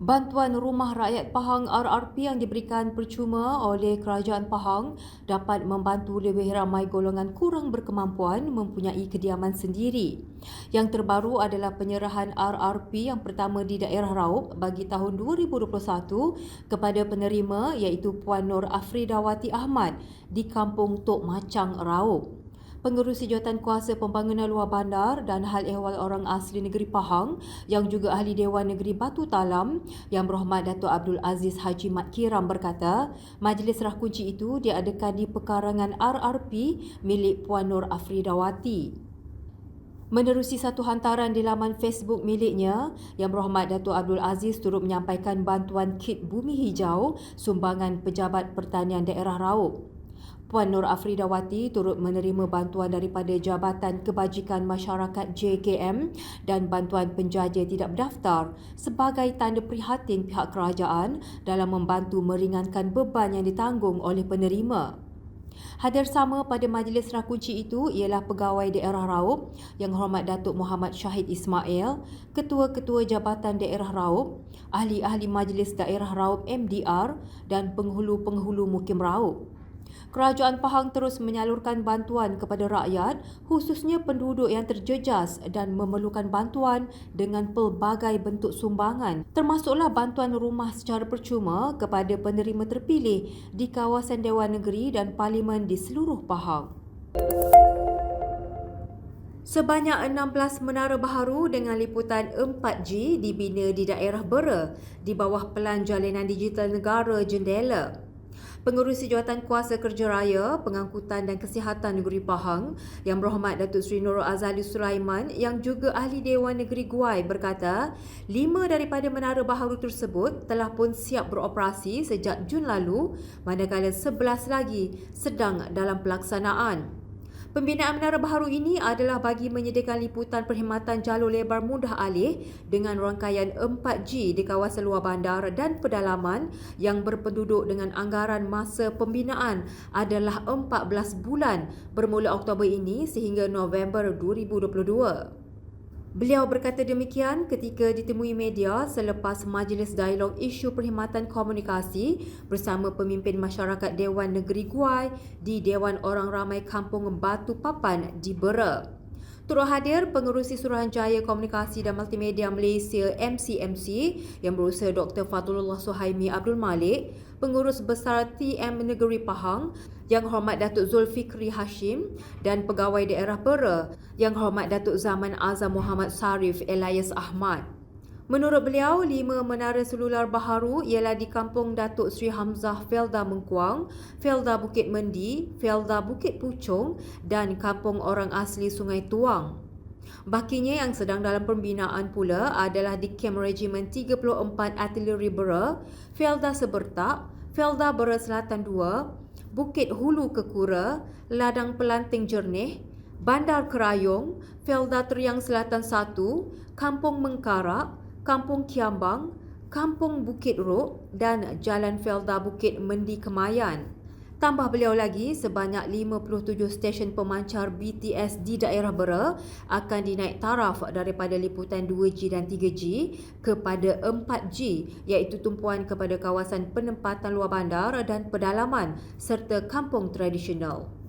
Bantuan Rumah Rakyat Pahang RRP yang diberikan percuma oleh Kerajaan Pahang dapat membantu lebih ramai golongan kurang berkemampuan mempunyai kediaman sendiri. Yang terbaru adalah penyerahan RRP yang pertama di daerah Raub bagi tahun 2021 kepada penerima iaitu Puan Nur Afridawati Ahmad di Kampung Tok Macang, Raub. Pengerusi Jawatankuasa Pembangunan Luar Bandar dan Hal Ehwal Orang Asli Negeri Pahang yang juga Ahli Dewan Negeri Batu Talam Yang Berhormat Datuk Abdul Aziz Haji Mat Kiram berkata, majlis serah kunci itu diadakan di pekarangan RRP milik Puan Nur Afridawati. Menerusi satu hantaran di laman Facebook miliknya, Yang Berhormat Datuk Abdul Aziz turut menyampaikan bantuan kit bumi hijau sumbangan Pejabat Pertanian Daerah Raub. Puan Nur Afridawati turut menerima bantuan daripada Jabatan Kebajikan Masyarakat JKM dan bantuan penjaja tidak berdaftar sebagai tanda prihatin pihak kerajaan dalam membantu meringankan beban yang ditanggung oleh penerima. Hadir sama pada majlis serah kunci itu ialah Pegawai Daerah Raub Yang Hormat Datuk Muhammad Syahid Ismail, Ketua-Ketua Jabatan Daerah Raub, Ahli-Ahli Majlis Daerah Raub MDR dan penghulu-penghulu Mukim Raub. Kerajaan Pahang terus menyalurkan bantuan kepada rakyat, khususnya penduduk yang terjejas dan memerlukan bantuan dengan pelbagai bentuk sumbangan, termasuklah bantuan rumah secara percuma kepada penerima terpilih di kawasan Dewan Negeri dan Parlimen di seluruh Pahang. Sebanyak 16 menara baharu dengan liputan 4G dibina di daerah Bera di bawah Pelan Jalinan Digital Negara Jendela. Pengerusi Jawatankuasa Kerja Raya, Pengangkutan dan Kesihatan Negeri Pahang, Yang Berhormat Datuk Seri Nurul Azali Sulaiman yang juga Ahli Dewan Negeri Guai berkata, 5 daripada menara baharu tersebut telah pun siap beroperasi sejak Jun lalu, manakala 11 lagi sedang dalam pelaksanaan. Pembinaan menara baharu ini adalah bagi menyediakan liputan perkhidmatan jalur lebar mudah alih dengan rangkaian 4G di kawasan luar bandar dan pedalaman yang berpenduduk dengan anggaran masa pembinaan adalah 14 bulan bermula Oktober ini sehingga November 2022. Beliau berkata demikian ketika ditemui media selepas majlis dialog isu perkhidmatan komunikasi bersama pemimpin masyarakat Dewan Negeri Guai di Dewan Orang Ramai Kampung Batu Papan di Bera. Turut hadir Pengerusi Suruhanjaya Komunikasi dan Multimedia Malaysia MCMC yang berusaha Dr. Fadlullah Suhaimi Abdul Malik, Pengurus Besar TM Negeri Pahang Yang Hormat Datuk Zulfikri Hashim dan Pegawai Daerah Bera Yang Hormat Datuk Zaman Azam Muhammad Sarif Elias Ahmad. Menurut beliau, 5 menara selular baharu ialah di Kampung Datuk Seri Hamzah Felda Mengkuang, Felda Bukit Mendi, Felda Bukit Puchong dan Kampung Orang Asli Sungai Tuang. Bakinya yang sedang dalam pembinaan pula adalah di Kem Regimen 34 Artillery Bera, Felda Sebertak, Felda Bera Selatan 2, Bukit Hulu Kekura, Ladang Pelanting Jernih, Bandar Kerayong, Felda Teriang Selatan 1, Kampung Mengkarak, Kampung Kiambang, Kampung Bukit Rok dan Jalan Felda Bukit Mendi Kemayan. Tambah beliau lagi, sebanyak 57 stesen pemancar BTS di daerah Bera akan dinaik taraf daripada liputan 2G dan 3G kepada 4G iaitu tumpuan kepada kawasan penempatan luar bandar dan pedalaman serta kampung tradisional.